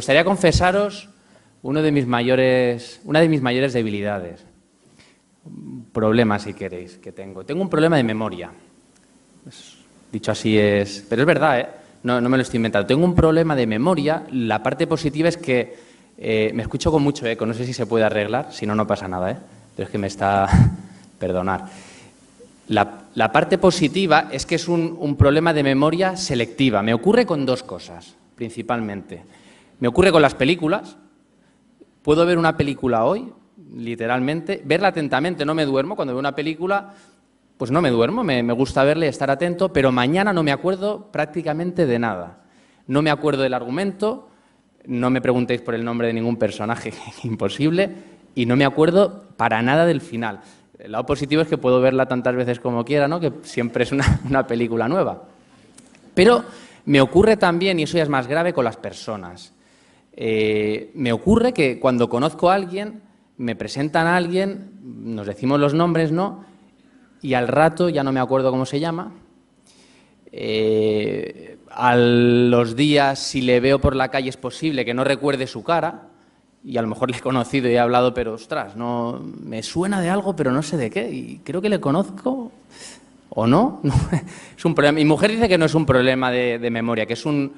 gustaría confesaros una de mis mayores debilidades. Un problema, si queréis, que tengo. Tengo un problema de memoria. Dicho así es... Pero es verdad, ¿eh? No me lo estoy inventando. Tengo un problema de memoria. La parte positiva es que me escucho con mucho eco. No sé si se puede arreglar. Si no, no pasa nada, ¿eh? Pero es que me está... Perdonar. La parte positiva es que es un problema de memoria selectiva. Me ocurre con dos cosas, principalmente. Me ocurre con las películas. Puedo ver una película hoy, literalmente, verla atentamente, no me duermo. Cuando veo una película, pues no me duermo, me gusta verla y estar atento, pero mañana no me acuerdo prácticamente de nada. No me acuerdo del argumento, no me preguntéis por el nombre de ningún personaje, imposible, y no me acuerdo para nada del final. El lado positivo es que puedo verla tantas veces como quiera, ¿no? Que siempre es una película nueva. Pero me ocurre también, y eso ya es más grave, con las personas. Me ocurre que cuando conozco a alguien, me presentan a alguien, nos decimos los nombres, ¿no? Y al rato ya no me acuerdo cómo se llama. A los días, si le veo por la calle, es posible que no recuerde su cara. Y a lo mejor le he conocido y he hablado, pero ostras, no, me suena de algo, pero no sé de qué. Y creo que le conozco, ¿o no? Es un problema. Mi mujer dice que no es un problema de memoria, que es un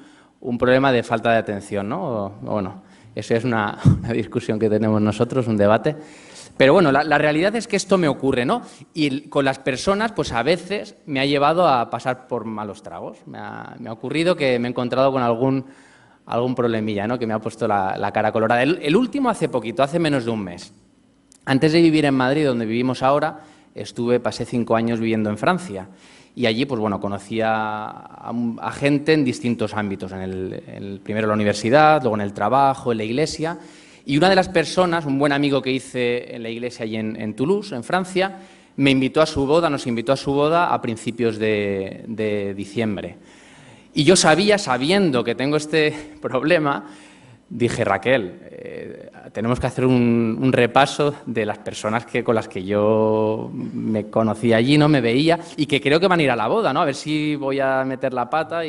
problema de falta de atención, ¿no? O bueno, eso es una discusión que tenemos nosotros, un debate. Pero bueno, la realidad es que esto me ocurre, ¿no? Y con las personas, pues a veces me ha llevado a pasar por malos tragos. Me ha ocurrido que me he encontrado con algún problemilla, ¿no? Que me ha puesto la cara colorada. El último hace poquito, hace menos de un mes. Antes de vivir en Madrid, donde vivimos ahora, pasé 5 años viviendo en Francia. Y allí, pues bueno, conocí a gente en distintos ámbitos. Primero en la universidad, luego en el trabajo, en la iglesia. Y una de las personas, un buen amigo que hice en la iglesia allí en Toulouse, en Francia, nos invitó a su boda a principios de diciembre. Y yo sabiendo que tengo este problema, dije, Raquel, tenemos que hacer un repaso de las personas con las que yo me conocí allí, no me veía, y que creo que van a ir a la boda, ¿no? A ver si voy a meter la pata.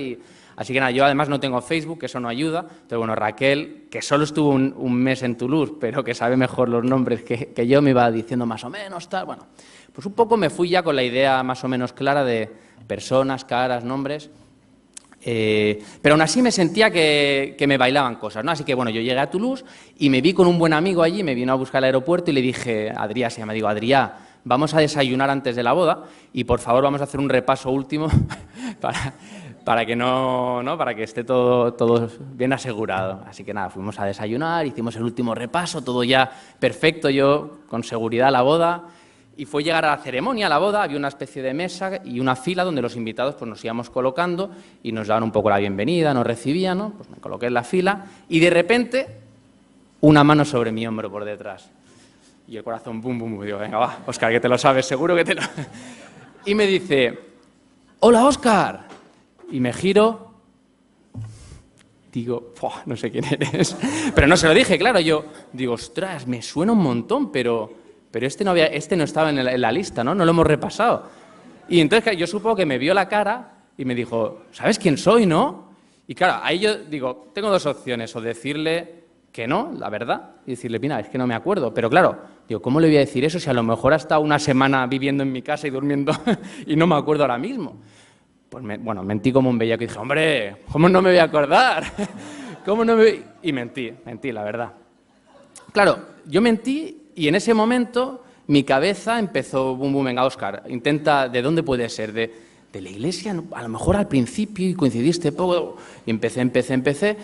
Así que nada, yo además no tengo Facebook, que eso no ayuda. Entonces, bueno, Raquel, que solo estuvo un mes en Toulouse, pero que sabe mejor los nombres que yo, me iba diciendo más o menos, tal. Bueno, pues un poco me fui ya con la idea más o menos clara de personas, caras, nombres. Pero aún así me sentía que me bailaban cosas, ¿no? Así que bueno, yo llegué a Toulouse y me vi con un buen amigo allí, me vino a buscar al aeropuerto y le dije, Adrià se llama, digo, Adrià, vamos a desayunar antes de la boda y por favor vamos a hacer un repaso último para que esté todo bien asegurado. Así que nada, fuimos a desayunar, hicimos el último repaso, todo ya perfecto, yo con seguridad a la boda. Y fue llegar a la ceremonia, a la boda, había una especie de mesa y una fila donde los invitados pues, nos íbamos colocando y nos daban un poco la bienvenida, nos recibían, ¿no? Pues me coloqué en la fila y de repente una mano sobre mi hombro por detrás. Y el corazón, bum, bum, bum. Digo, venga, va, Óscar, que te lo sabes, seguro que te lo... Y me dice, hola, Óscar. Y me giro, digo, no sé quién eres. Pero no se lo dije, claro, yo digo, ostras, me suena un montón, pero este no estaba en la lista, ¿no? No lo hemos repasado. Y entonces yo supongo que me vio la cara y me dijo, ¿sabes quién soy, no? Y claro, ahí yo digo, tengo dos opciones, o decirle que no, la verdad, y decirle, mira, es que no me acuerdo. Pero claro, digo, ¿cómo le voy a decir eso si a lo mejor ha estado una semana viviendo en mi casa y durmiendo y no me acuerdo ahora mismo? Pues mentí como un bellaco y dije, hombre, ¿cómo no me voy a acordar? ¿Cómo no me...? Y mentí, la verdad. Claro, yo mentí. Y en ese momento mi cabeza empezó, bum, bum, venga, Óscar, intenta, ¿de dónde puede ser? ¿De la iglesia? A lo mejor al principio y coincidiste poco. Y empecé.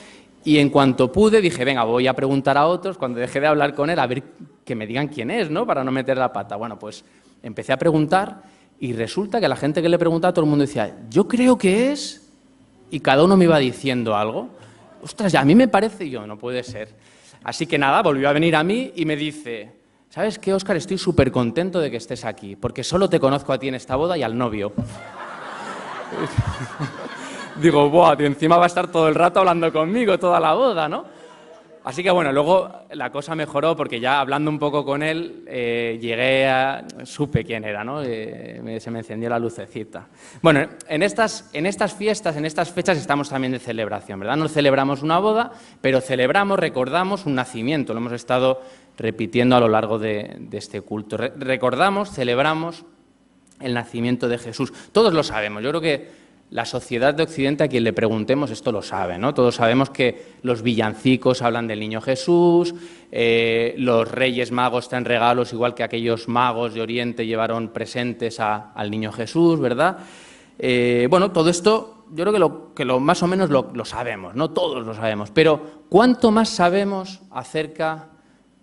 Y en cuanto pude dije, venga, voy a preguntar a otros, cuando dejé de hablar con él, a ver que me digan quién es, ¿no? Para no meter la pata. Bueno, pues empecé a preguntar y resulta que la gente que le preguntaba, todo el mundo decía, yo creo que es... Y cada uno me iba diciendo algo. Ostras, ya a mí me parece, y yo, no puede ser. Así que nada, volvió a venir a mí y me dice... ¿Sabes qué, Óscar? Estoy súper contento de que estés aquí, porque solo te conozco a ti en esta boda y al novio. Digo, buah, tío, encima va a estar todo el rato hablando conmigo, toda la boda, ¿no? Así que bueno, luego la cosa mejoró porque ya hablando un poco con él, supe quién era, ¿no? Se me encendió la lucecita. Bueno, en estas fiestas, en estas fechas estamos también de celebración, ¿verdad? No celebramos una boda, pero recordamos un nacimiento, lo hemos estado repitiendo a lo largo de este culto. Celebramos el nacimiento de Jesús. Todos lo sabemos, yo creo que la sociedad de Occidente, a quien le preguntemos, esto lo sabe, ¿no? Todos sabemos que los villancicos hablan del niño Jesús, los reyes magos traen regalos, igual que aquellos magos de Oriente llevaron presentes al niño Jesús, ¿verdad? Bueno, todo esto yo creo que lo más o menos lo sabemos, ¿no? Todos lo sabemos, pero ¿cuánto más sabemos acerca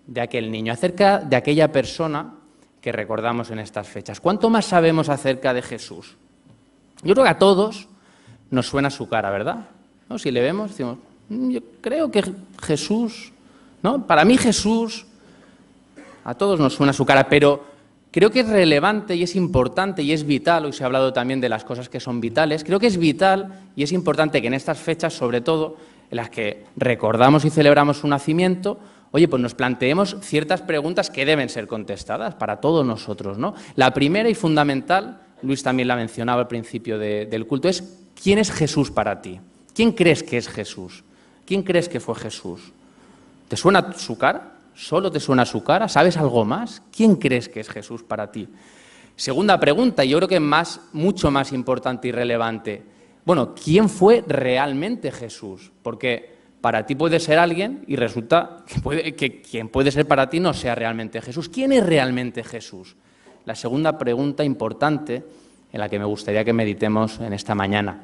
de aquel niño, acerca de aquella persona que recordamos en estas fechas? ¿Cuánto más sabemos acerca de Jesús? Yo creo que a todos nos suena su cara, ¿verdad? ¿No? Si le vemos, decimos, yo creo que Jesús, ¿no? Para mí Jesús, a todos nos suena su cara, pero creo que es relevante y es importante y es vital, hoy se ha hablado también de las cosas que son vitales, creo que es vital y es importante que en estas fechas, sobre todo, en las que recordamos y celebramos su nacimiento, oye, pues nos planteemos ciertas preguntas que deben ser contestadas para todos nosotros, ¿no? La primera y fundamental, Luis también la mencionaba al principio del culto, es ¿quién es Jesús para ti? ¿Quién crees que es Jesús? ¿Quién crees que fue Jesús? ¿Te suena su cara? ¿Solo te suena su cara? ¿Sabes algo más? ¿Quién crees que es Jesús para ti? Segunda pregunta, y yo creo que mucho más importante y relevante. Bueno, ¿quién fue realmente Jesús? Porque para ti puede ser alguien y resulta que quien puede ser para ti no sea realmente Jesús. ¿Quién es realmente Jesús? La segunda pregunta importante en la que me gustaría que meditemos en esta mañana.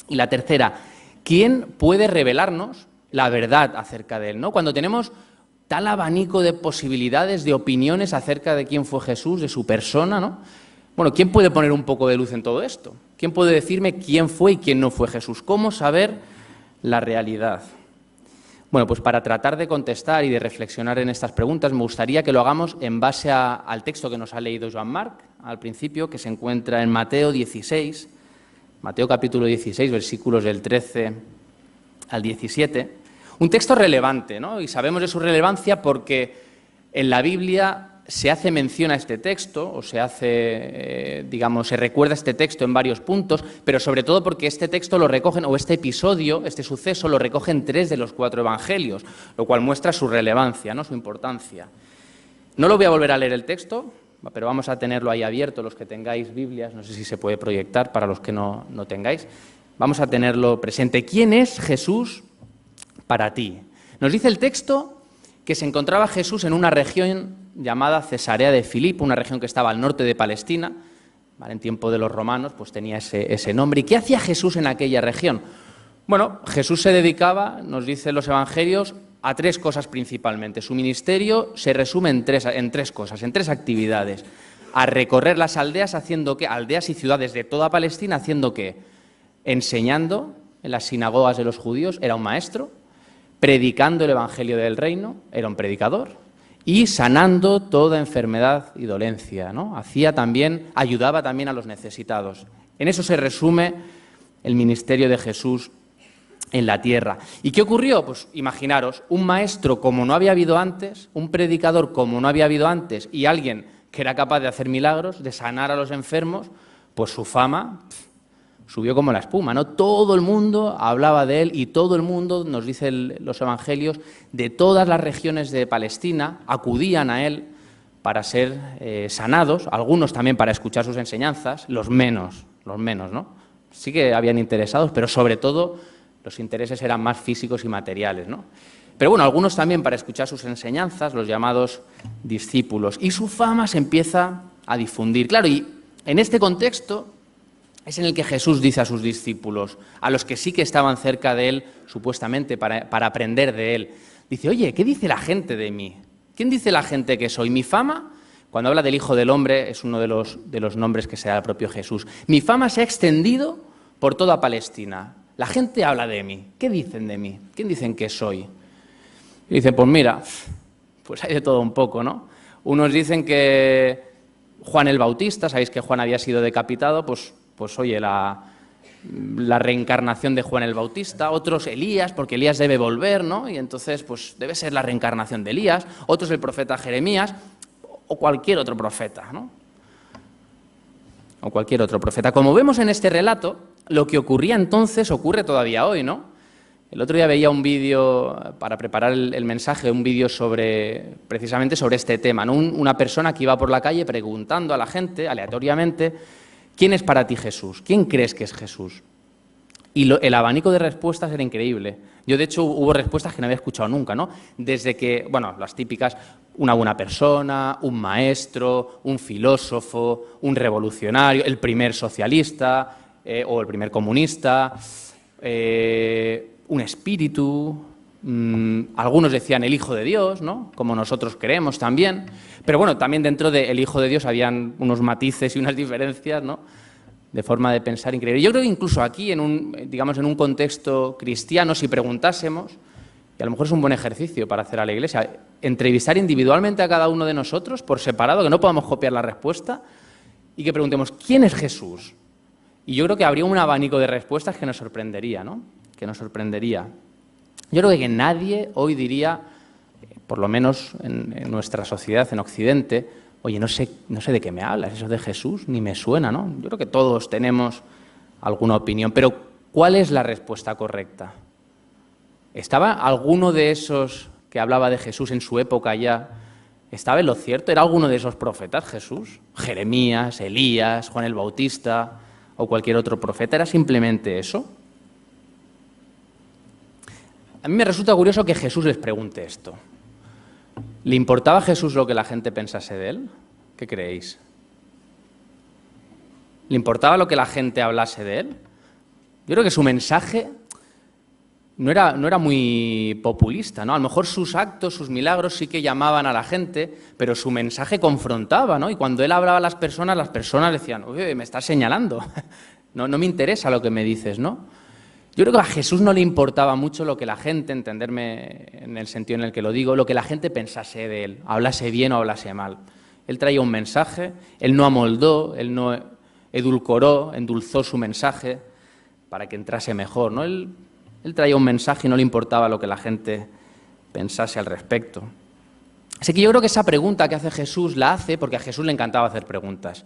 Y la tercera, ¿quién puede revelarnos la verdad acerca de él? ¿No? Cuando tenemos tal abanico de posibilidades, de opiniones acerca de quién fue Jesús, de su persona, ¿no? Bueno, ¿quién puede poner un poco de luz en todo esto? ¿Quién puede decirme quién fue y quién no fue Jesús? ¿Cómo saber la realidad? Bueno, pues para tratar de contestar y de reflexionar en estas preguntas, me gustaría que lo hagamos en base al texto que nos ha leído Joan Marc al principio, que se encuentra en Mateo 16, Mateo capítulo 16, versículos del 13 al 17. Un texto relevante, ¿no? Y sabemos de su relevancia porque en la Biblia se hace mención a este texto, o se recuerda este texto en varios puntos, pero sobre todo porque este texto lo recogen, o este episodio, este suceso, lo recogen 3 de los 4 evangelios, lo cual muestra su relevancia, ¿no? Su importancia. No lo voy a volver a leer el texto, pero vamos a tenerlo ahí abierto, los que tengáis Biblias, no sé si se puede proyectar para los que no tengáis, vamos a tenerlo presente. ¿Quién es Jesús para ti? Nos dice el texto que se encontraba Jesús en una región llamada Cesarea de Filipo, una región que estaba al norte de Palestina, ¿vale? En tiempo de los romanos pues tenía ese nombre. ¿Y qué hacía Jesús en aquella región? Bueno, Jesús se dedicaba, nos dicen los evangelios, a 3 cosas principalmente. Su ministerio se resume en tres cosas, en 3 actividades. A recorrer las aldeas, haciendo ¿qué? Aldeas y ciudades de toda Palestina, haciendo ¿qué? Enseñando en las sinagogas de los judíos, era un maestro, predicando el evangelio del reino, era un predicador, y sanando toda enfermedad y dolencia, ¿no? Ayudaba también a los necesitados. En eso se resume el ministerio de Jesús en la tierra. ¿Y qué ocurrió? Pues imaginaros, un maestro como no había habido antes, un predicador como no había habido antes, y alguien que era capaz de hacer milagros, de sanar a los enfermos, pues su fama subió como la espuma, ¿no? Todo el mundo hablaba de él y todo el mundo, nos dicen los evangelios, de todas las regiones de Palestina acudían a él para ser sanados, algunos también para escuchar sus enseñanzas, los menos, ¿no? Sí que habían interesados, pero sobre todo los intereses eran más físicos y materiales, ¿no? Pero bueno, algunos también para escuchar sus enseñanzas, los llamados discípulos. Y su fama se empieza a difundir. Claro, y en este contexto es en el que Jesús dice a sus discípulos, a los que sí que estaban cerca de él, supuestamente, para aprender de él. Dice, oye, ¿qué dice la gente de mí? ¿Quién dice la gente que soy? Mi fama, cuando habla del Hijo del Hombre, es uno de los nombres que se da al propio Jesús. Mi fama se ha extendido por toda Palestina. La gente habla de mí. ¿Qué dicen de mí? ¿Quién dicen que soy? Y dicen, pues mira, pues hay de todo un poco, ¿no? Unos dicen que Juan el Bautista, sabéis que Juan había sido decapitado, pues oye, la reencarnación de Juan el Bautista, otros Elías, porque Elías debe volver, ¿no? Y entonces pues debe ser la reencarnación de Elías, otros el profeta Jeremías o cualquier otro profeta, ¿no? O cualquier otro profeta. Como vemos en este relato, lo que ocurría entonces ocurre todavía hoy, ¿no? El otro día veía un vídeo, para preparar el mensaje, un vídeo precisamente sobre este tema, ¿no? Una persona que iba por la calle preguntando a la gente, aleatoriamente, ¿quién es para ti Jesús? ¿Quién crees que es Jesús? Y el abanico de respuestas era increíble. Yo, de hecho, hubo respuestas que no había escuchado nunca, ¿no? Desde que, bueno, las típicas, una buena persona, un maestro, un filósofo, un revolucionario, el primer socialista o el primer comunista, un espíritu, algunos decían el Hijo de Dios, ¿no? Como nosotros creemos también, pero bueno, también dentro del Hijo de Dios habían unos matices y unas diferencias, ¿no? De forma de pensar increíble. Yo creo que incluso aquí, digamos, en un contexto cristiano, si preguntásemos, y a lo mejor es un buen ejercicio para hacer a la Iglesia, entrevistar individualmente a cada uno de nosotros, por separado, que no podamos copiar la respuesta, y que preguntemos, ¿quién es Jesús? Y yo creo que habría un abanico de respuestas que nos sorprendería, ¿no? Que nos sorprendería. Yo creo que nadie hoy diría, por lo menos en nuestra sociedad, en Occidente, oye, no sé de qué me hablas, eso de Jesús ni me suena, ¿no? Yo creo que todos tenemos alguna opinión, pero ¿cuál es la respuesta correcta? ¿Estaba alguno de esos que hablaba de Jesús en su época ya? ¿Estaba en lo cierto? ¿Era alguno de esos profetas Jesús? Jeremías, Elías, Juan el Bautista o cualquier otro profeta. ¿Era simplemente eso? A mí me resulta curioso que Jesús les pregunte esto. ¿Le importaba a Jesús lo que la gente pensase de él? ¿Qué creéis? ¿Le importaba lo que la gente hablase de él? Yo creo que su mensaje no era muy populista, ¿no? A lo mejor sus actos, sus milagros sí que llamaban a la gente, pero su mensaje confrontaba, ¿no? Y cuando él hablaba a las personas decían, oye, me estás señalando, no me interesa lo que me dices, ¿no? Yo creo que a Jesús no le importaba mucho lo que la gente, entenderme en el sentido en el que lo digo, lo que la gente pensase de él, hablase bien o hablase mal. Él traía un mensaje, él no amoldó, él no edulcoró, endulzó su mensaje para que entrase mejor, ¿no? Él traía un mensaje y no le importaba lo que la gente pensase al respecto. Así que yo creo que esa pregunta que hace Jesús la hace porque a Jesús le encantaba hacer preguntas.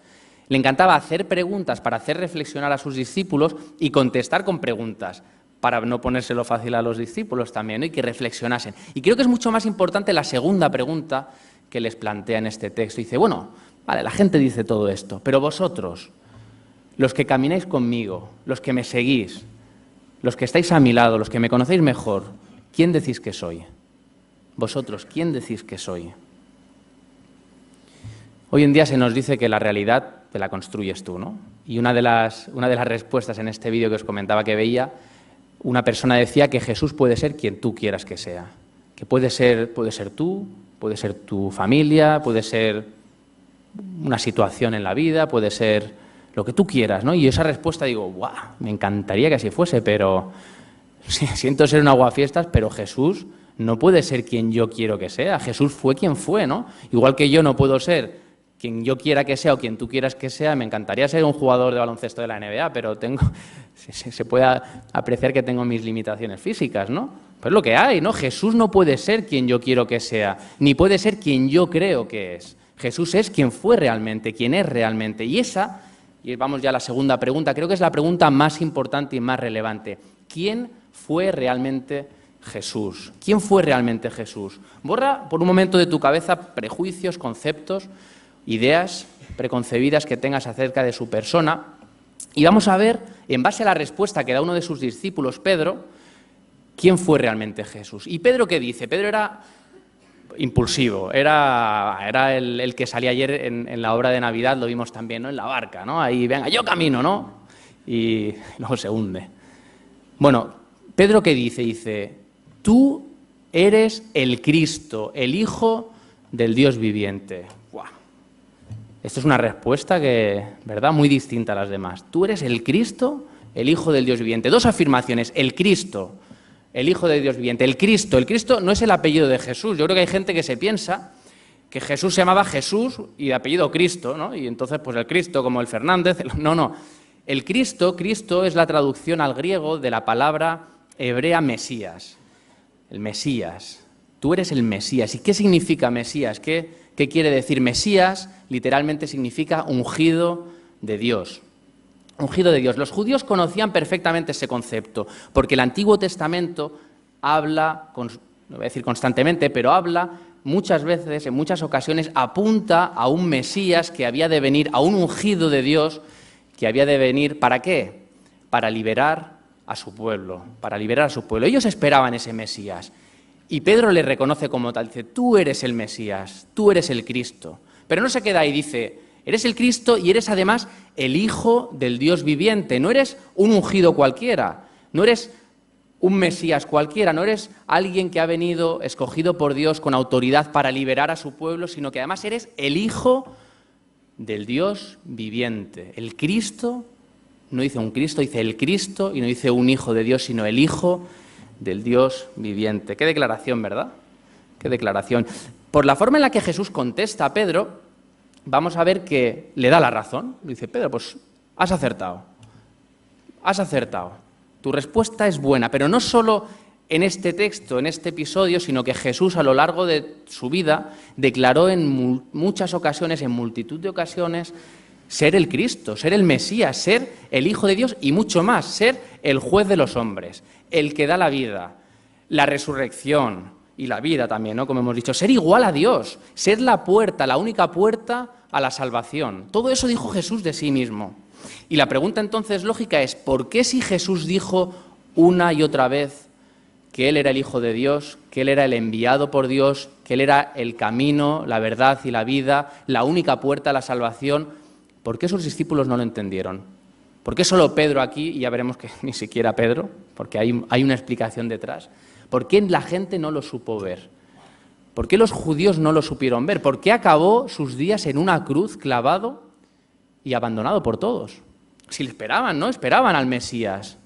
Le encantaba hacer preguntas para hacer reflexionar a sus discípulos y contestar con preguntas para no ponérselo fácil a los discípulos también, ¿no? Y que reflexionasen. Y creo que es mucho más importante la segunda pregunta que les plantea en este texto. Dice, bueno, vale, la gente dice todo esto, pero vosotros, los que camináis conmigo, los que me seguís, los que estáis a mi lado, los que me conocéis mejor, ¿quién decís que soy? Vosotros, ¿quién decís que soy? Hoy en día se nos dice que la realidad te la construyes tú, ¿no? Y una de las respuestas en este vídeo que os comentaba que veía, una persona decía que Jesús puede ser quien tú quieras que sea. Que puede ser tú, puede ser tu familia, puede ser una situación en la vida, puede ser lo que tú quieras, ¿no? Y esa respuesta digo, ¡guau! Me encantaría que así fuese, pero siento ser un aguafiestas, pero Jesús no puede ser quien yo quiero que sea. Jesús fue quien fue, ¿no? Igual que yo no puedo ser quien yo quiera que sea o quien tú quieras que sea. Me encantaría ser un jugador de baloncesto de la NBA, pero se puede apreciar que tengo mis limitaciones físicas, ¿no? Pues es lo que hay, ¿no? Jesús no puede ser quien yo quiero que sea, ni puede ser quien yo creo que es. Jesús es quien fue realmente, quien es realmente. Y vamos ya a la segunda pregunta, creo que es la pregunta más importante y más relevante. ¿Quién fue realmente Jesús? ¿Quién fue realmente Jesús? Borra por un momento de tu cabeza prejuicios, conceptos, ideas preconcebidas que tengas acerca de su persona y vamos a ver, en base a la respuesta que da uno de sus discípulos, Pedro, quién fue realmente Jesús. ¿Y Pedro qué dice? Pedro era impulsivo, era el que salía ayer en la obra de Navidad, lo vimos también, ¿no? En la barca, ¿no? Ahí, venga, yo camino, ¿no? Y luego se hunde. Bueno, Pedro ¿qué dice? Dice, tú eres el Cristo, el Hijo del Dios viviente. ¡Guau! Esto es una respuesta que, ¿verdad?, muy distinta a las demás. Tú eres el Cristo, el Hijo del Dios viviente. Dos afirmaciones, el Cristo, el Hijo de Dios viviente. El Cristo no es el apellido de Jesús. Yo creo que hay gente que se piensa que Jesús se llamaba Jesús y de apellido Cristo, ¿no? Y entonces, pues el Cristo, como el Fernández, no. El Cristo es la traducción al griego de la palabra hebrea Mesías. El Mesías. Tú eres el Mesías. ¿Y qué significa Mesías? ¿Qué quiere decir? Mesías literalmente significa ungido de Dios. Ungido de Dios. Los judíos conocían perfectamente ese concepto, porque el Antiguo Testamento habla, no voy a decir constantemente, pero habla muchas veces, en muchas ocasiones, apunta a un Mesías que había de venir, a un ungido de Dios que había de venir. ¿Para qué? Para liberar a su pueblo, para liberar a su pueblo. Ellos esperaban ese Mesías. Y Pedro le reconoce como tal, dice, tú eres el Mesías, tú eres el Cristo. Pero no se queda ahí, dice, eres el Cristo y eres además el Hijo del Dios viviente. No eres un ungido cualquiera, no eres un Mesías cualquiera, no eres alguien que ha venido escogido por Dios con autoridad para liberar a su pueblo, sino que además eres el Hijo del Dios viviente. El Cristo, no dice un Cristo, dice el Cristo y no dice un Hijo de Dios, sino el Hijo del Dios viviente. Qué declaración, ¿verdad? Qué declaración. Por la forma en la que Jesús contesta a Pedro, vamos a ver que le da la razón. Dice, Pedro, pues has acertado. Has acertado. Tu respuesta es buena, pero no solo en este texto, en este episodio, sino que Jesús a lo largo de su vida declaró en muchas ocasiones, en multitud de ocasiones, ser el Cristo, ser el Mesías, ser el Hijo de Dios y mucho más, ser el juez de los hombres, el que da la vida, la resurrección y la vida también, ¿no? Como hemos dicho, ser igual a Dios, ser la puerta, la única puerta a la salvación. Todo eso dijo Jesús de sí mismo. Y la pregunta entonces lógica es, ¿por qué si Jesús dijo una y otra vez que Él era el Hijo de Dios, que Él era el enviado por Dios, que Él era el camino, la verdad y la vida, la única puerta a la salvación? ¿Por qué sus discípulos no lo entendieron? ¿Por qué solo Pedro aquí? Y ya veremos que ni siquiera Pedro, porque hay una explicación detrás. ¿Por qué la gente no lo supo ver? ¿Por qué los judíos no lo supieron ver? ¿Por qué acabó sus días en una cruz clavado y abandonado por todos? Si le esperaban, ¿no? Esperaban al Mesías.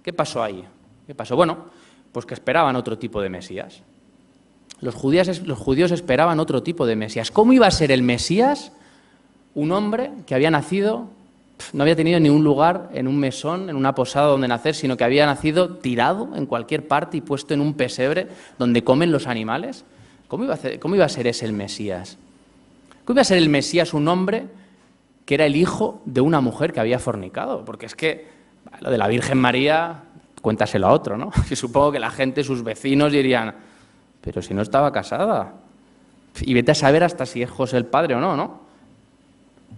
¿Qué pasó ahí? ¿Qué pasó? Bueno, pues que esperaban otro tipo de Mesías. Los judíos esperaban otro tipo de Mesías. ¿Cómo iba a ser el Mesías? Un hombre que había nacido, no había tenido ni un lugar en un mesón, en una posada donde nacer, sino que había nacido tirado en cualquier parte y puesto en un pesebre donde comen los animales. ¿Cómo iba a ser ese el Mesías? ¿Cómo iba a ser el Mesías un hombre que era el hijo de una mujer que había fornicado? Porque es que lo de la Virgen María, cuéntaselo a otro, ¿no? Y supongo que la gente, sus vecinos dirían, pero si no estaba casada. Y vete a saber hasta si es José el padre o no, ¿no?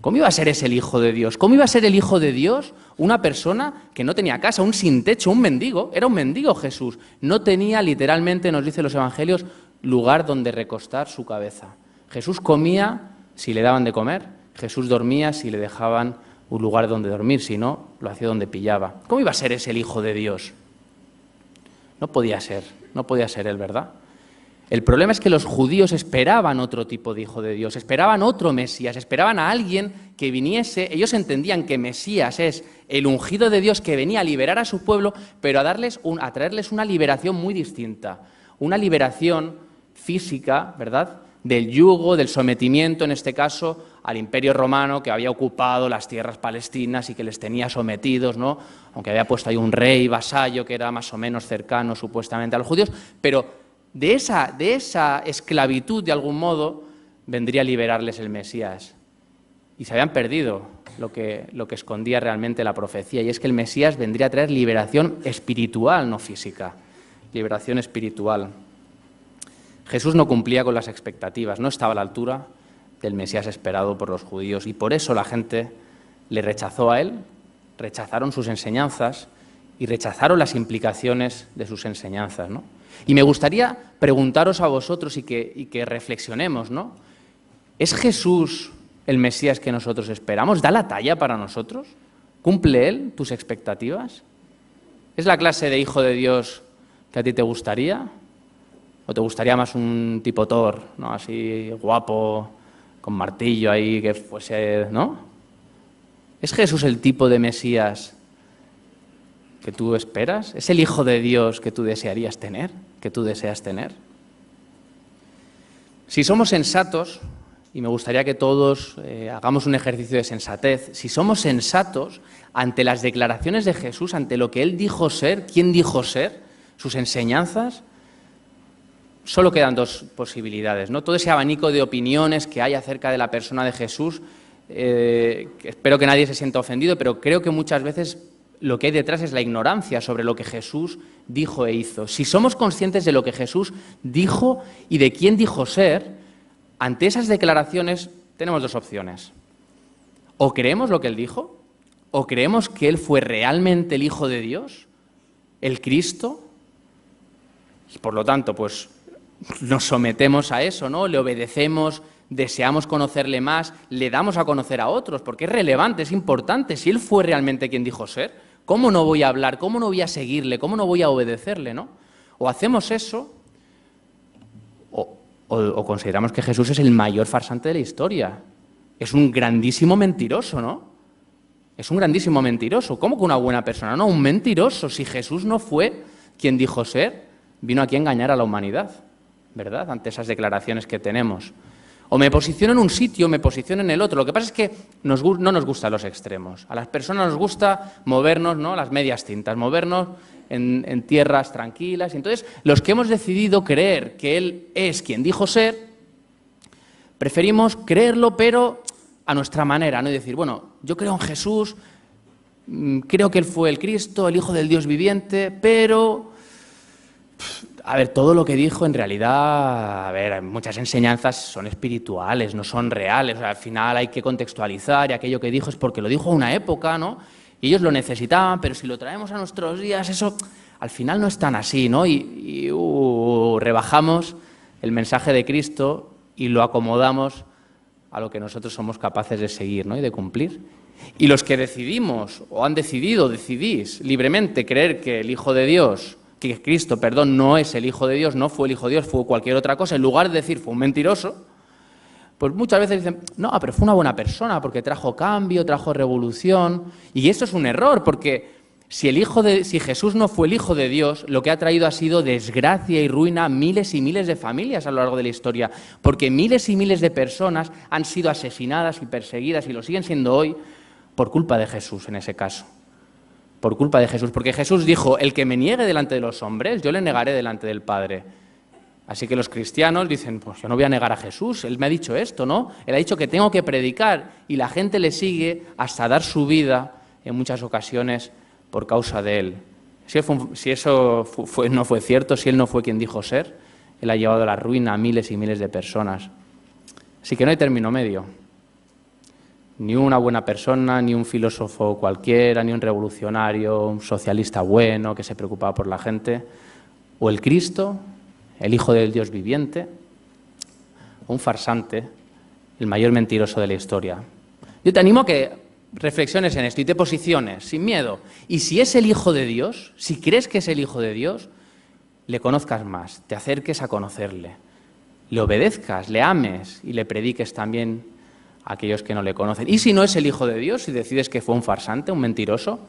¿Cómo iba a ser ese el Hijo de Dios? ¿Cómo iba a ser el Hijo de Dios una persona que no tenía casa, un sin techo, un mendigo? Era un mendigo Jesús. No tenía, literalmente, nos dicen los evangelios, lugar donde recostar su cabeza. Jesús comía si le daban de comer, Jesús dormía si le dejaban un lugar donde dormir, si no, lo hacía donde pillaba. ¿Cómo iba a ser ese el Hijo de Dios? No podía ser él, ¿verdad? El problema es que los judíos esperaban otro tipo de Hijo de Dios, esperaban otro Mesías, esperaban a alguien que viniese. Ellos entendían que Mesías es el ungido de Dios que venía a liberar a su pueblo, pero a traerles una liberación muy distinta, una liberación física, ¿verdad?, del yugo, del sometimiento, en este caso, al Imperio Romano que había ocupado las tierras palestinas y que les tenía sometidos, ¿no? Aunque había puesto ahí un rey vasallo que era más o menos cercano supuestamente a los judíos, pero de esa esclavitud, de algún modo, vendría a liberarles el Mesías. Y se habían perdido lo que escondía realmente la profecía, y es que el Mesías vendría a traer liberación espiritual, no física, liberación espiritual. Jesús no cumplía con las expectativas, no estaba a la altura del Mesías esperado por los judíos, y por eso la gente le rechazó a él, rechazaron sus enseñanzas y rechazaron las implicaciones de sus enseñanzas, ¿no? Y me gustaría preguntaros a vosotros y que reflexionemos, ¿no? ¿Es Jesús el Mesías que nosotros esperamos? ¿Da la talla para nosotros? ¿Cumple Él tus expectativas? ¿Es la clase de Hijo de Dios que a ti te gustaría? ¿O te gustaría más un tipo Thor, ¿no? Así guapo, con martillo ahí, que fuese, ¿no? ¿Es Jesús el tipo de Mesías que tú esperas? ¿Es el Hijo de Dios que tú desearías tener, que tú deseas tener? Si somos sensatos y me gustaría que todos hagamos un ejercicio de sensatez. Si somos sensatos ante las declaraciones de Jesús, ante lo que Él dijo ser, quién dijo ser, sus enseñanzas, solo quedan dos posibilidades, ¿no? Todo ese abanico de opiniones que hay acerca de la persona de Jesús, espero que nadie se sienta ofendido, pero creo que muchas veces lo que hay detrás es la ignorancia sobre lo que Jesús dijo e hizo. Si somos conscientes de lo que Jesús dijo y de quién dijo ser, ante esas declaraciones tenemos dos opciones. O creemos lo que Él dijo, o creemos que Él fue realmente el Hijo de Dios, el Cristo, y por lo tanto, pues nos sometemos a eso, ¿no? Le obedecemos, deseamos conocerle más, le damos a conocer a otros, porque es relevante, es importante. Si Él fue realmente quien dijo ser, ¿cómo no voy a hablar? ¿Cómo no voy a seguirle? ¿Cómo no voy a obedecerle, no? O hacemos eso, o consideramos que Jesús es el mayor farsante de la historia. Es un grandísimo mentiroso, ¿no? Es un grandísimo mentiroso. ¿Cómo que una buena persona? No, un mentiroso. Si Jesús no fue quien dijo ser, vino aquí a engañar a la humanidad, ¿verdad? Ante esas declaraciones que tenemos. O me posiciono en un sitio, me posiciono en el otro. Lo que pasa es que no nos gustan los extremos. A las personas nos gusta movernos, ¿no? Las medias tintas, movernos en tierras tranquilas. Y entonces, los que hemos decidido creer que Él es quien dijo ser, preferimos creerlo, pero a nuestra manera, ¿no? Y decir, bueno, yo creo en Jesús, creo que Él fue el Cristo, el Hijo del Dios viviente, pero a ver, todo lo que dijo en realidad, a ver, muchas enseñanzas son espirituales, no son reales. O sea, al final hay que contextualizar y aquello que dijo es porque lo dijo a una época, ¿no? Y ellos lo necesitaban, pero si lo traemos a nuestros días, eso al final no es tan así, ¿no? Y rebajamos el mensaje de Cristo y lo acomodamos a lo que nosotros somos capaces de seguir, ¿no? Y de cumplir. Y los que decidimos, o decidís libremente creer que el Hijo de Dios, que Cristo, perdón, no es el Hijo de Dios, no fue el Hijo de Dios, fue cualquier otra cosa, en lugar de decir fue un mentiroso, pues muchas veces dicen, no, pero fue una buena persona porque trajo cambio, trajo revolución. Y eso es un error, porque si Jesús no fue el Hijo de Dios, lo que ha traído ha sido desgracia y ruina a miles y miles de familias a lo largo de la historia, porque miles y miles de personas han sido asesinadas y perseguidas, y lo siguen siendo hoy, por culpa de Jesús en ese caso. Por culpa de Jesús, porque Jesús dijo, el que me niegue delante de los hombres, yo le negaré delante del Padre. Así que los cristianos dicen, pues yo no voy a negar a Jesús, Él me ha dicho esto, ¿no? Él ha dicho que tengo que predicar, y la gente le sigue hasta dar su vida, en muchas ocasiones, por causa de Él. Si eso no fue cierto, si Él no fue quien dijo ser, Él ha llevado a la ruina a miles y miles de personas. Así que no hay término medio. Ni una buena persona, ni un filósofo cualquiera, ni un revolucionario, un socialista bueno que se preocupaba por la gente, o el Cristo, el Hijo del Dios viviente, o un farsante, el mayor mentiroso de la historia. Yo te animo a que reflexiones en esto y te posiciones, sin miedo. Y si es el Hijo de Dios, si crees que es el Hijo de Dios, le conozcas más, te acerques a conocerle, le obedezcas, le ames y le prediques también a aquellos que no le conocen. Y si no es el Hijo de Dios, si decides que fue un farsante, un mentiroso,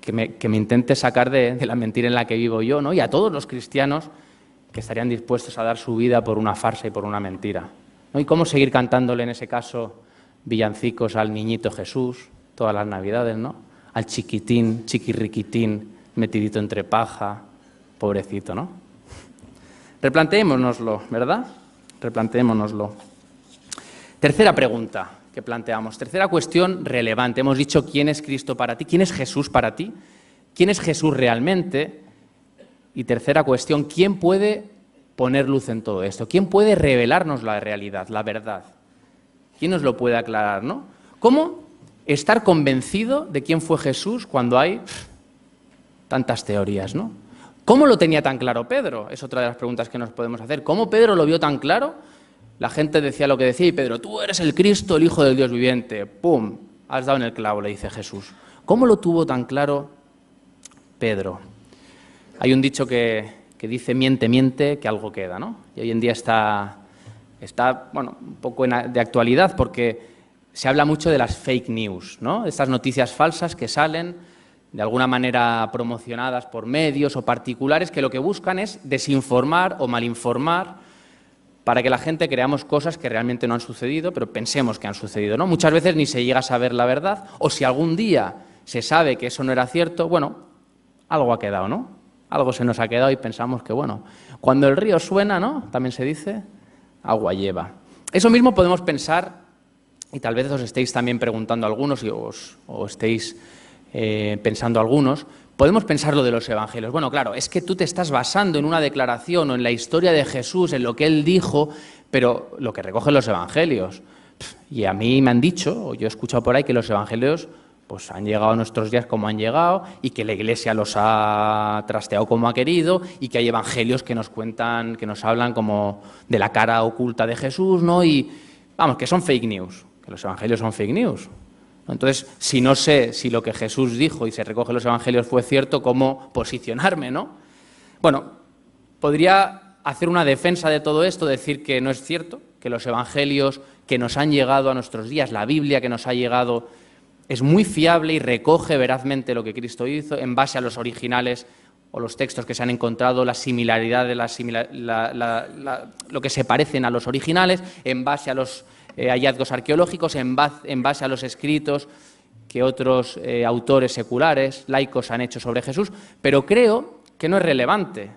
que me intente sacar de la mentira en la que vivo yo, ¿no? Y a todos los cristianos que estarían dispuestos a dar su vida por una farsa y por una mentira, ¿no? Y cómo seguir cantándole, en ese caso, villancicos al niñito Jesús, todas las Navidades, ¿no? Al chiquitín, chiquirriquitín, metidito entre paja, pobrecito, ¿no? Replanteémonoslo, ¿verdad? Replanteémonoslo. Tercera pregunta que planteamos, tercera cuestión relevante. Hemos dicho quién es Cristo para ti, quién es Jesús para ti, quién es Jesús realmente. Y tercera cuestión, ¿quién puede poner luz en todo esto? ¿Quién puede revelarnos la realidad, la verdad? ¿Quién nos lo puede aclarar, no? ¿Cómo estar convencido de quién fue Jesús cuando hay tantas teorías, ¿no? ¿Cómo lo tenía tan claro Pedro? Es otra de las preguntas que nos podemos hacer. ¿Cómo Pedro lo vio tan claro? La gente decía lo que decía y Pedro, tú eres el Cristo, el Hijo del Dios viviente. ¡Pum! Has dado en el clavo, le dice Jesús. ¿Cómo lo tuvo tan claro Pedro? Hay un dicho que dice, miente, miente, que algo queda, ¿no? Y hoy en día está bueno, un poco de actualidad porque se habla mucho de las fake news, ¿no? Estas noticias falsas que salen de alguna manera promocionadas por medios o particulares que lo que buscan es desinformar o malinformar para que la gente creamos cosas que realmente no han sucedido, pero pensemos que han sucedido, ¿no? Muchas veces ni se llega a saber la verdad, o si algún día se sabe que eso no era cierto, bueno, algo ha quedado, ¿no? Algo se nos ha quedado y pensamos que, bueno, cuando el río suena, ¿no? También se dice, agua lleva. Eso mismo podemos pensar, y tal vez os estéis también preguntando algunos o estéis pensando algunos, podemos pensar lo de los evangelios. Bueno, claro, es que tú te estás basando en una declaración o en la historia de Jesús, en lo que él dijo, pero lo que recogen los evangelios. Y a mí me han dicho, o yo he escuchado por ahí, que los evangelios pues han llegado a nuestros días como han llegado y que la Iglesia los ha trasteado como ha querido y que hay evangelios que nos cuentan, que nos hablan como de la cara oculta de Jesús, ¿no? Y vamos, que son fake news, que los evangelios son fake news. Entonces, si no sé si lo que Jesús dijo y se recoge en los evangelios fue cierto, ¿cómo posicionarme, no? Bueno, podría hacer una defensa de todo esto, decir que no es cierto, que los evangelios que nos han llegado a nuestros días, la Biblia que nos ha llegado, es muy fiable y recoge verazmente lo que Cristo hizo en base a los originales o los textos que se han encontrado, la similaridad de lo que se parecen a los originales, en base a los hallazgos arqueológicos, en base a los escritos que otros autores seculares, laicos, han hecho sobre Jesús, pero creo que no es relevante.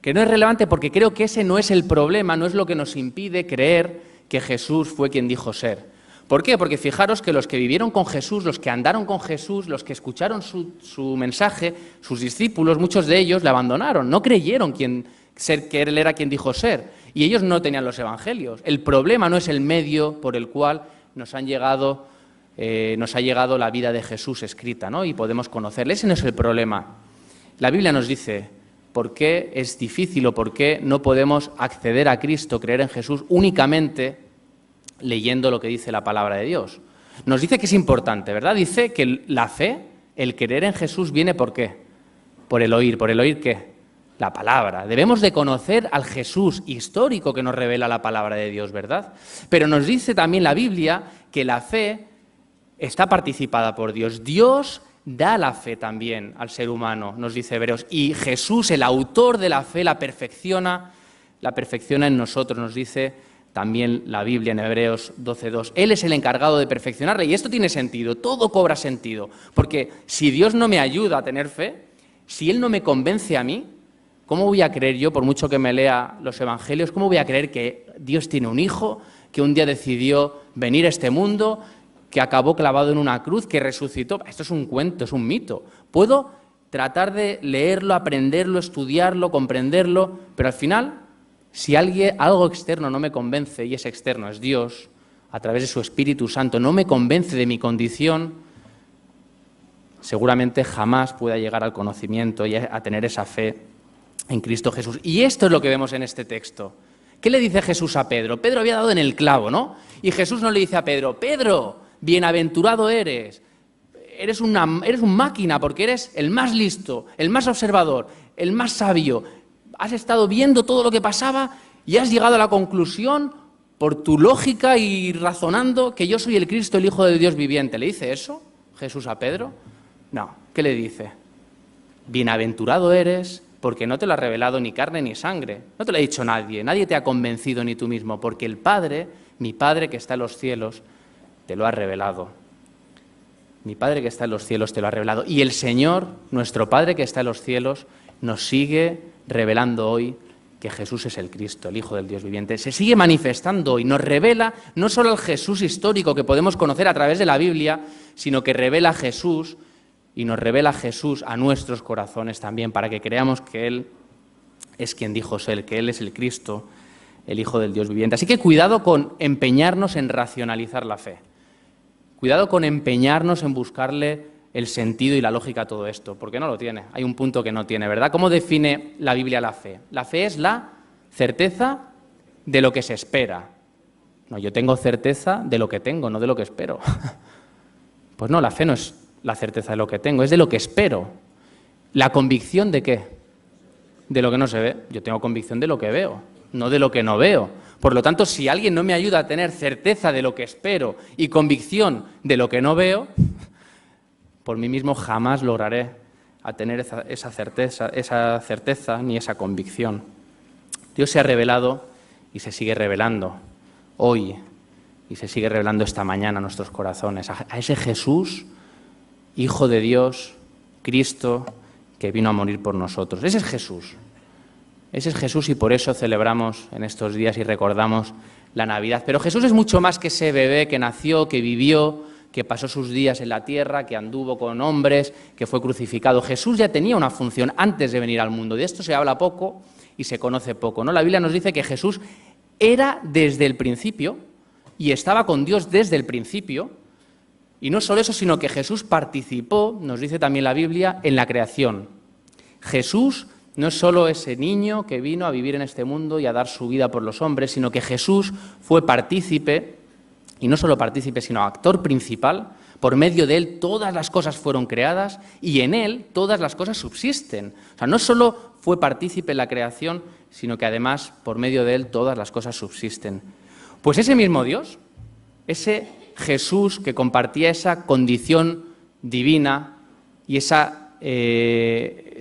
Que no es relevante porque creo que ese no es el problema, no es lo que nos impide creer que Jesús fue quien dijo ser. ¿Por qué? Porque fijaros que los que vivieron con Jesús, los que andaron con Jesús, los que escucharon su mensaje, sus discípulos, muchos de ellos le abandonaron, no creyeron que Él era quien dijo ser, y ellos no tenían los evangelios. El problema no es el medio por el cual nos ha llegado la vida de Jesús escrita, ¿no? Y podemos conocerle. Ese no es el problema. La Biblia nos dice por qué es difícil o por qué no podemos acceder a Cristo, creer en Jesús únicamente leyendo lo que dice la palabra de Dios. Nos dice que es importante, ¿verdad? Dice que la fe, el creer en Jesús, viene ¿por qué? Por el oír. ¿Por el oír qué? La palabra. Debemos de conocer al Jesús histórico que nos revela la palabra de Dios, ¿verdad? Pero nos dice también la Biblia que la fe está participada por Dios. Dios da la fe también al ser humano, nos dice Hebreos. Y Jesús, el autor de la fe, la perfecciona en nosotros, nos dice también la Biblia en Hebreos 12:2. Él es el encargado de perfeccionarla y esto tiene sentido, todo cobra sentido. Porque si Dios no me ayuda a tener fe, si Él no me convence a mí, ¿cómo voy a creer yo, por mucho que me lea los evangelios, cómo voy a creer que Dios tiene un hijo, que un día decidió venir a este mundo, que acabó clavado en una cruz, que resucitó? Esto es un cuento, es un mito. Puedo tratar de leerlo, aprenderlo, estudiarlo, comprenderlo, pero al final, si algo externo no me convence, y ese externo es Dios, a través de su Espíritu Santo, no me convence de mi condición, seguramente jamás pueda llegar al conocimiento y a tener esa fe en Cristo Jesús. Y esto es lo que vemos en este texto. ¿Qué le dice Jesús a Pedro? Pedro había dado en el clavo, ¿no? Y Jesús no le dice a Pedro: Pedro, bienaventurado eres un máquina porque eres el más listo, el más observador, el más sabio. Has estado viendo todo lo que pasaba y has llegado a la conclusión, por tu lógica y razonando, que yo soy el Cristo, el Hijo de Dios viviente. ¿Le dice eso Jesús a Pedro? No. ¿Qué le dice? Bienaventurado eres porque no te lo ha revelado ni carne ni sangre. No te lo ha dicho nadie. Nadie te ha convencido ni tú mismo, porque el Padre, mi Padre que está en los cielos, te lo ha revelado. Mi Padre que está en los cielos te lo ha revelado. Y el Señor, nuestro Padre que está en los cielos, nos sigue revelando hoy que Jesús es el Cristo, el Hijo del Dios viviente. Se sigue manifestando hoy, nos revela no solo el Jesús histórico que podemos conocer a través de la Biblia, sino que revela a Jesús y nos revela a Jesús a nuestros corazones también, para que creamos que Él es quien dijo ser, que Él es el Cristo, el Hijo del Dios viviente. Así que cuidado con empeñarnos en racionalizar la fe. Cuidado con empeñarnos en buscarle el sentido y la lógica a todo esto, porque no lo tiene. Hay un punto que no tiene, ¿verdad? ¿Cómo define la Biblia la fe? La fe es la certeza de lo que se espera. No, yo tengo certeza de lo que tengo, no de lo que espero. Pues no, la fe no es la certeza de lo que tengo, es de lo que espero. ¿La convicción de qué? De lo que no se ve. Yo tengo convicción de lo que veo, no de lo que no veo. Por lo tanto, si alguien no me ayuda a tener certeza de lo que espero y convicción de lo que no veo, por mí mismo jamás lograré a tener esa certeza ni esa convicción. Dios se ha revelado y se sigue revelando hoy y se sigue revelando esta mañana a nuestros corazones, a ese Jesús, Hijo de Dios, Cristo, que vino a morir por nosotros. Ese es Jesús. Ese es Jesús y por eso celebramos en estos días y recordamos la Navidad. Pero Jesús es mucho más que ese bebé que nació, que vivió, que pasó sus días en la tierra, que anduvo con hombres, que fue crucificado. Jesús ya tenía una función antes de venir al mundo. De esto se habla poco y se conoce poco, ¿no? La Biblia nos dice que Jesús era desde el principio y estaba con Dios desde el principio. Y no solo eso, sino que Jesús participó, nos dice también la Biblia, en la creación. Jesús no es solo ese niño que vino a vivir en este mundo y a dar su vida por los hombres, sino que Jesús fue partícipe, y no solo partícipe, sino actor principal. Por medio de él todas las cosas fueron creadas y en él todas las cosas subsisten. O sea, no solo fue partícipe en la creación, sino que además por medio de él todas las cosas subsisten. Pues ese mismo Dios, ese Jesús que compartía esa condición divina y esa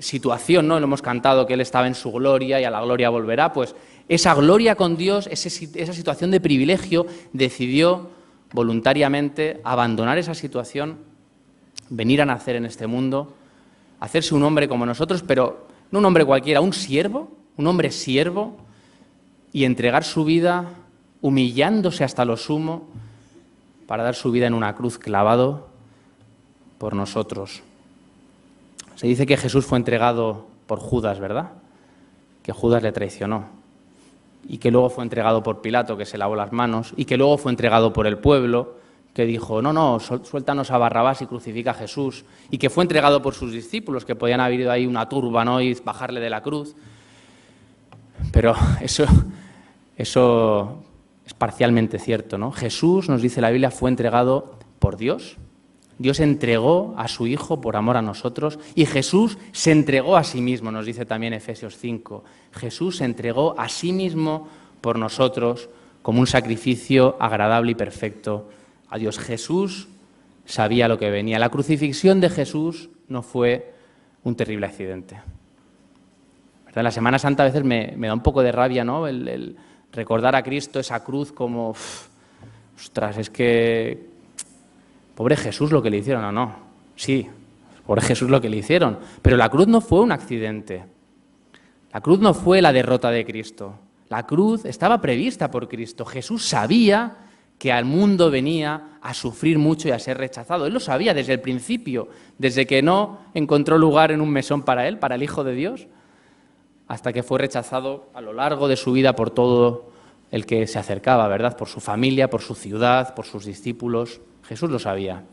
situación, ¿no? Lo hemos cantado, que él estaba en su gloria y a la gloria volverá, pues esa gloria con Dios, esa situación de privilegio, decidió voluntariamente abandonar esa situación, venir a nacer en este mundo, hacerse un hombre como nosotros, pero no un hombre cualquiera, un siervo, un hombre siervo, y entregar su vida humillándose hasta lo sumo para dar su vida en una cruz clavado por nosotros. Se dice que Jesús fue entregado por Judas, ¿verdad? Que Judas le traicionó. Y que luego fue entregado por Pilato, que se lavó las manos, y que luego fue entregado por el pueblo, que dijo, no, suéltanos a Barrabás y crucifica a Jesús, y que fue entregado por sus discípulos, que podían haber ido ahí una turba, ¿no?, y bajarle de la cruz. Pero eso es parcialmente cierto, ¿no? Jesús, nos dice la Biblia, fue entregado por Dios. Dios entregó a su Hijo por amor a nosotros y Jesús se entregó a sí mismo, nos dice también Efesios 5. Jesús se entregó a sí mismo por nosotros como un sacrificio agradable y perfecto a Dios. Jesús sabía lo que venía. La crucifixión de Jesús no fue un terrible accidente. ¿Verdad? La Semana Santa a veces me da un poco de rabia, ¿no? El recordar a Cristo, esa cruz como... ostras, es que... pobre Jesús lo que le hicieron, ¿o no? Sí, pobre Jesús lo que le hicieron. Pero la cruz no fue un accidente. La cruz no fue la derrota de Cristo. La cruz estaba prevista por Cristo. Jesús sabía que al mundo venía a sufrir mucho y a ser rechazado. Él lo sabía desde el principio, desde que no encontró lugar en un mesón para él, para el Hijo de Dios, hasta que fue rechazado a lo largo de su vida por todo el que se acercaba, ¿verdad? Por su familia, por su ciudad, por sus discípulos. Jesús lo sabía.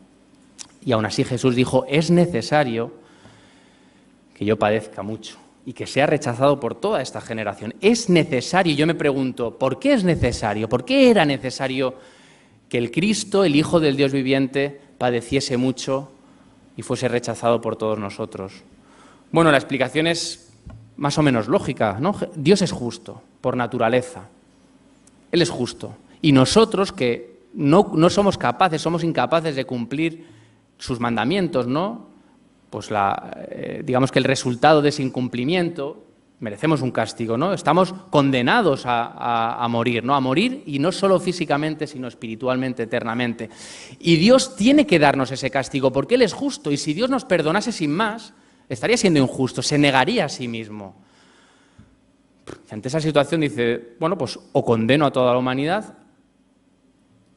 Y aún así Jesús dijo, es necesario que yo padezca mucho y que sea rechazado por toda esta generación. Es necesario, y yo me pregunto, ¿por qué es necesario? ¿Por qué era necesario que el Cristo, el Hijo del Dios viviente, padeciese mucho y fuese rechazado por todos nosotros? Bueno, la explicación es más o menos lógica, ¿no? Dios es justo, por naturaleza. Él es justo. Y nosotros que no somos capaces, somos incapaces de cumplir sus mandamientos, ¿no? Pues digamos que el resultado de ese incumplimiento, merecemos un castigo, ¿no? Estamos condenados a morir, ¿no? A morir, y no solo físicamente, sino espiritualmente, eternamente. Y Dios tiene que darnos ese castigo, porque Él es justo, y si Dios nos perdonase sin más, estaría siendo injusto, se negaría a sí mismo. Ante esa situación dice, bueno, pues o condeno a toda la humanidad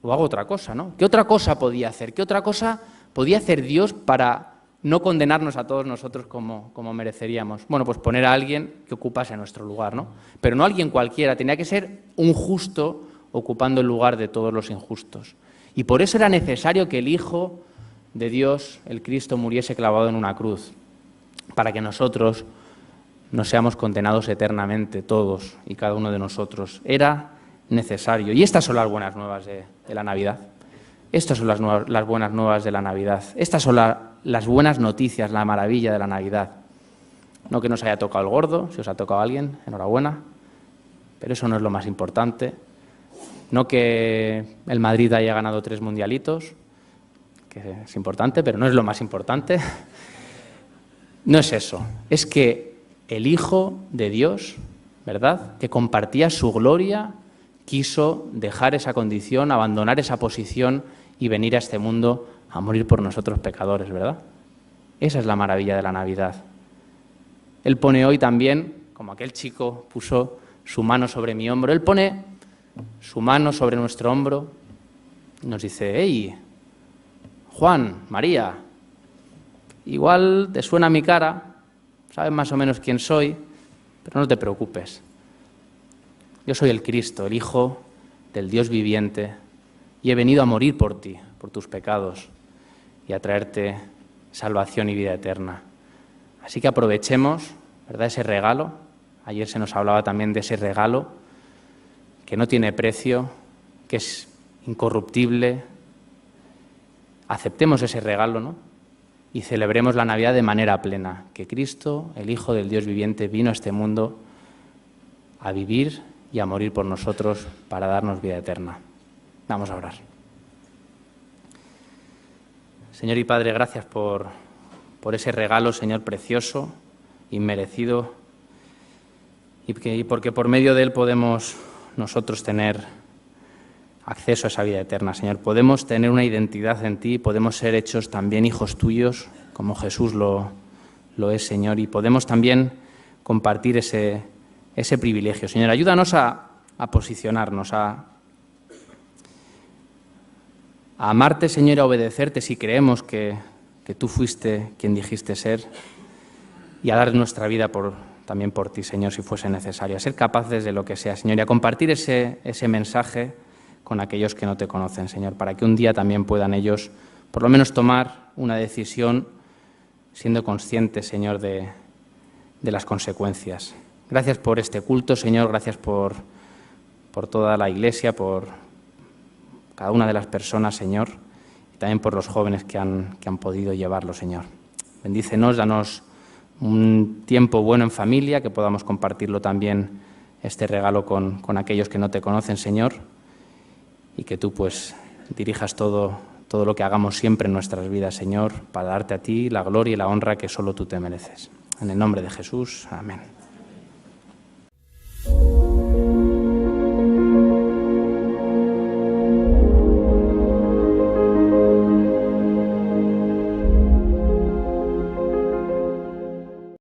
o hago otra cosa, ¿no? ¿Qué otra cosa podía hacer? ¿Qué otra cosa podía hacer Dios para no condenarnos a todos nosotros como mereceríamos? Bueno, pues poner a alguien que ocupase nuestro lugar, ¿no? Pero no alguien cualquiera, tenía que ser un justo ocupando el lugar de todos los injustos. Y por eso era necesario que el Hijo de Dios, el Cristo, muriese clavado en una cruz, para que nosotros no seamos condenados eternamente, todos y cada uno de nosotros. Era necesario. Y estas son las buenas nuevas de la Navidad. Estas son las buenas nuevas de la Navidad. Estas son las buenas noticias, la maravilla de la Navidad. No que nos haya tocado el gordo, si os ha tocado a alguien, enhorabuena, pero eso no es lo más importante. No que el Madrid haya ganado 3 mundialitos, que es importante, pero no es lo más importante. No es eso, es que el Hijo de Dios, ¿verdad?, que compartía su gloria quiso dejar esa condición, abandonar esa posición y venir a este mundo a morir por nosotros pecadores, ¿verdad? Esa es la maravilla de la Navidad. Él pone hoy también, como aquel chico puso su mano sobre mi hombro, Él pone su mano sobre nuestro hombro y nos dice: hey, Juan, María, igual te suena mi cara, sabes más o menos quién soy, pero no te preocupes. Yo soy el Cristo, el Hijo del Dios viviente, y he venido a morir por ti, por tus pecados, y a traerte salvación y vida eterna. Así que aprovechemos, ¿verdad?, ese regalo. Ayer se nos hablaba también de ese regalo que no tiene precio, que es incorruptible. Aceptemos ese regalo, ¿no?, y celebremos la Navidad de manera plena, que Cristo, el Hijo del Dios viviente, vino a este mundo a vivir y a morir por nosotros para darnos vida eterna. Vamos a orar. Señor y Padre, gracias por ese regalo, Señor, precioso, inmerecido, y porque por medio de él podemos nosotros tener acceso a esa vida eterna, Señor. Podemos tener una identidad en ti, podemos ser hechos también hijos tuyos, como Jesús lo es, Señor, y podemos también compartir ese privilegio. Señor, ayúdanos a posicionarnos, a amarte, Señor, y a obedecerte si creemos que tú fuiste quien dijiste ser, y a dar nuestra vida también por ti, Señor, si fuese necesario, a ser capaces de lo que sea, Señor, y a compartir ese mensaje con aquellos que no te conocen, Señor, para que un día también puedan ellos por lo menos tomar una decisión siendo conscientes, Señor, de las consecuencias. Gracias por este culto, Señor, gracias por toda la Iglesia, por cada una de las personas, Señor, y también por los jóvenes que han podido llevarlo, Señor. Bendícenos, danos un tiempo bueno en familia, que podamos compartirlo también, este regalo, con aquellos que no te conocen, Señor, y que tú pues dirijas todo lo que hagamos siempre en nuestras vidas, Señor, para darte a ti la gloria y la honra que solo tú te mereces. En el nombre de Jesús, amén.